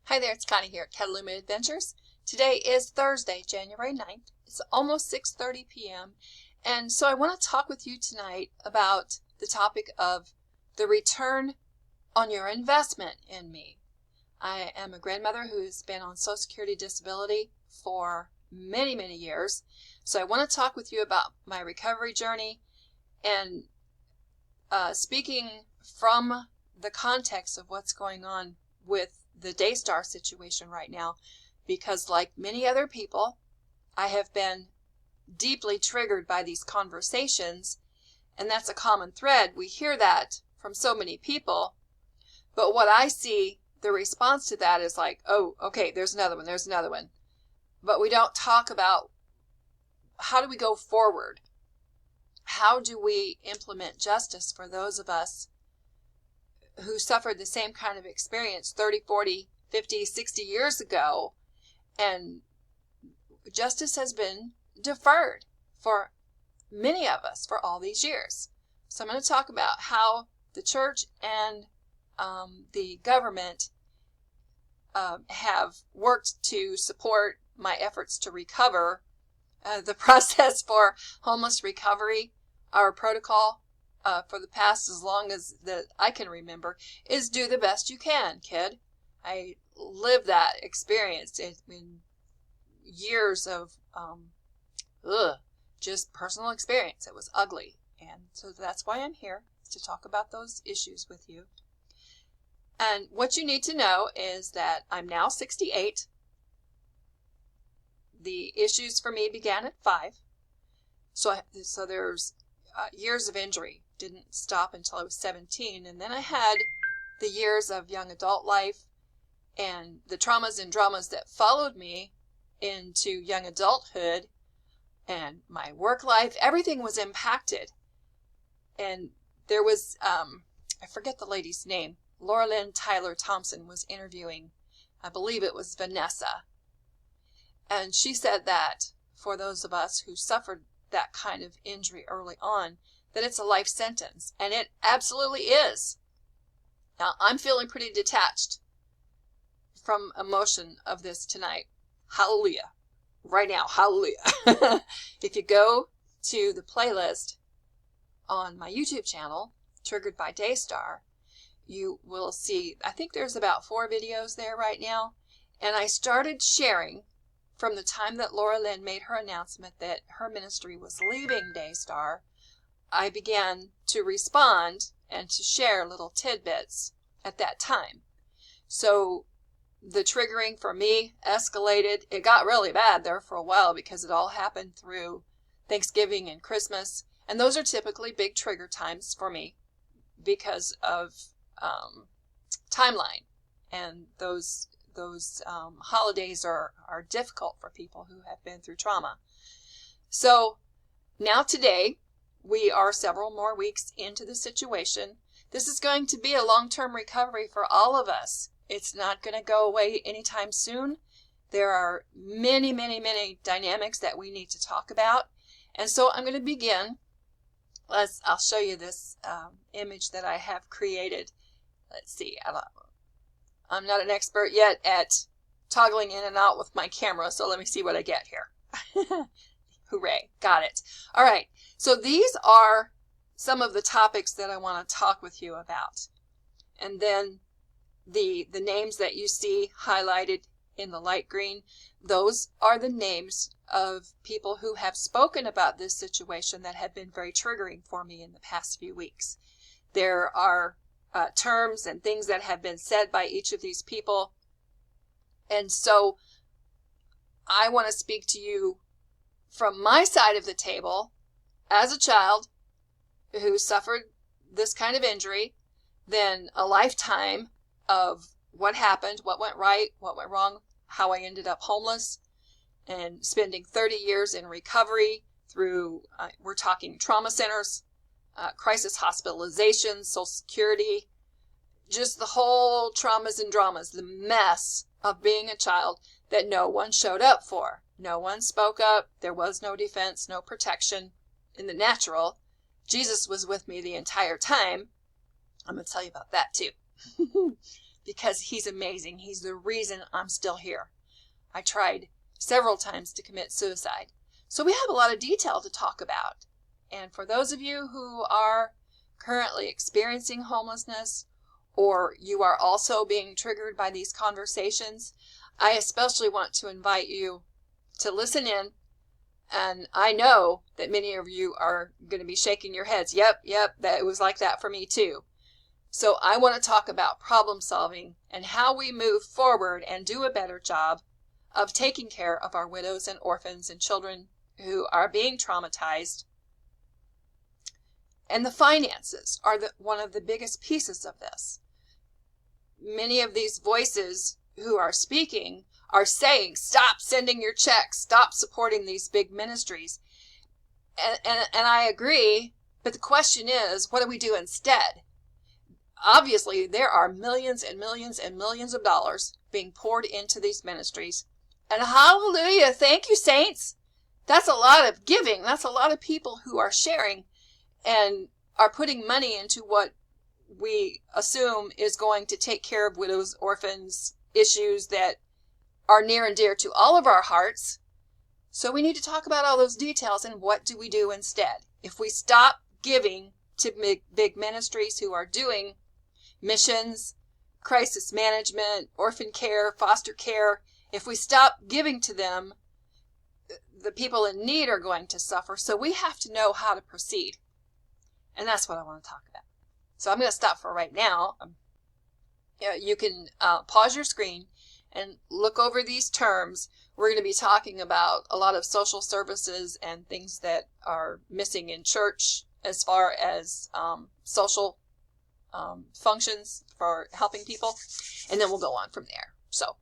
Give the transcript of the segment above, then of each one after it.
Hi there, it's Connie here at Cataluma Adventures. Today is Thursday, January 9th. It's almost 6:30 p.m. And so I want to talk with you tonight about the topic of the return on your investment in me. I am a grandmother who's been on Social Security disability for many, many years. So I want to talk with you about my recovery journey and speaking from the context of what's going on with the Daystar situation right now, because like many other people, I have been deeply triggered by these conversations, and that's a common thread. We hear that from so many people, but what I see, the response to that is like, oh, okay, there's another one. But we don't talk about how do we go forward? How do we implement justice for those of us who suffered the same kind of experience 30, 40, 50, 60 years ago, and justice has been deferred for many of us for all these years. So I'm going to talk about how the church and the government have worked to support my efforts to recover. The process for homeless recovery, our protocol for the past as long as that I can remember, is do the best you can, kid. I lived that experience in years of just personal experience. It was ugly. And so that's why I'm here, to talk about those issues with you. And what you need to know is that I'm now 68. The issues for me began at 5. So there's years of injury. Didn't stop until I was 17. And then I had the years of young adult life and the traumas and dramas that followed me into young adulthood and my work life. Everything was impacted. And there was, I forget the lady's name, Laura Lynn Tyler Thompson was interviewing, I believe it was Vanessa. And she said that for those of us who suffered that kind of injury early on, that it's a life sentence. And it absolutely is. Now, I'm feeling pretty detached from emotion of this tonight. Hallelujah. Right now, hallelujah. If you go to the playlist on my YouTube channel, Triggered by Daystar, you will see, I think there's about 4 videos there right now. And I started sharing from the time that Laura Lynn made her announcement that her ministry was leaving Daystar. I began to respond and to share little tidbits at that time. So the triggering for me escalated. It got really bad there for a while because it all happened through Thanksgiving and Christmas. And those are typically big trigger times for me because of timeline. And those holidays are difficult for people who have been through trauma. So now today, we are several more weeks into the situation. This is going to be a long-term recovery for all of us. It's not going to go away anytime soon. There are many, many, many dynamics that we need to talk about. And so I'm going to begin. I'll show you this image that I have created. Let's see. I'm not an expert yet at toggling in and out with my camera, so let me see what I get here. Hooray, got it. All right, so these are some of the topics that I want to talk with you about. And then the names that you see highlighted in the light green, those are the names of people who have spoken about this situation that have been very triggering for me in the past few weeks. There are terms and things that have been said by each of these people. And so I want to speak to you from my side of the table as a child who suffered this kind of injury, then a lifetime of what happened, what went right, what went wrong, how I ended up homeless, and spending 30 years in recovery through, we're talking trauma centers, crisis hospitalizations, Social Security, just the whole traumas and dramas, the mess of being a child that no one showed up for. No one spoke up. There was no defense, no protection in the natural. Jesus was with me the entire time. I'm going to tell you about that too. because he's amazing. He's the reason I'm still here. I tried several times to commit suicide. So we have a lot of detail to talk about. And for those of you who are currently experiencing homelessness, or you are also being triggered by these conversations, I especially want to invite you to listen in. And I know that many of you are going to be shaking your heads. Yep, that it was like that for me too. So I want to talk about problem solving and how we move forward and do a better job of taking care of our widows and orphans and children who are being traumatized. And the finances are one of the biggest pieces of this. Many of these voices who are speaking are saying, stop sending your checks, stop supporting these big ministries. And I agree, but the question is, what do we do instead? Obviously, there are millions and millions and millions of dollars being poured into these ministries. And hallelujah, thank you, saints. That's a lot of giving. That's a lot of people who are sharing and are putting money into what we assume is going to take care of widows, orphans, issues that are near and dear to all of our hearts. So we need to talk about all those details and what do we do instead. If we stop giving to big ministries who are doing missions, crisis management, orphan care, foster care, if we stop giving to them, the people in need are going to suffer. So we have to know how to proceed. And that's what I want to talk about. So I'm going to stop for right now. You can pause your screen and look over these terms. We're going to be talking about a lot of social services and things that are missing in church as far as social functions for helping people. And then we'll go on from there. So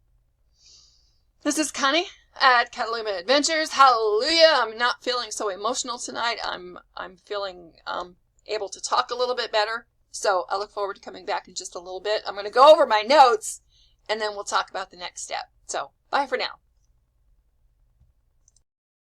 this is Connie at Catalina Adventures. Hallelujah. I'm not feeling so emotional tonight. I'm feeling able to talk a little bit better. So I look forward to coming back in just a little bit. I'm going to go over my notes and then we'll talk about the next step. So bye for now.